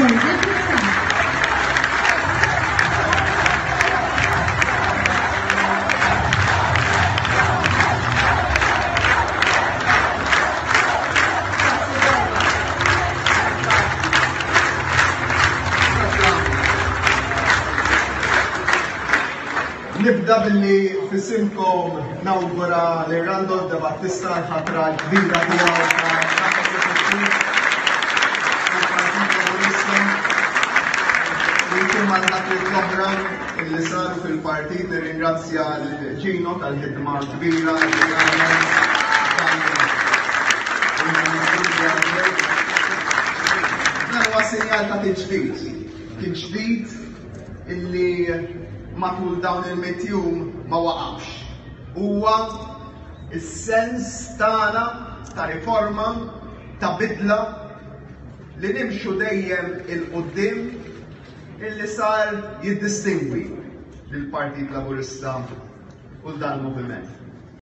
Nibda billi fissimkom nawgura li Randolph De Battista l-ħatra l-kbira tiegħu mal dak il-program li saru fil-partit nirringrazzja l-Ġino tal-ħidma kbira dan huwa sinjal ta' tiġdid illi matul dawn il-mitjum ma waqafx. Huwa is-sens tagħna ta' riforma, ta' bidla li nimxu dejjem il-qudiem illi sar jiddistingwi lill-Partit Laburista u dan il-moviment.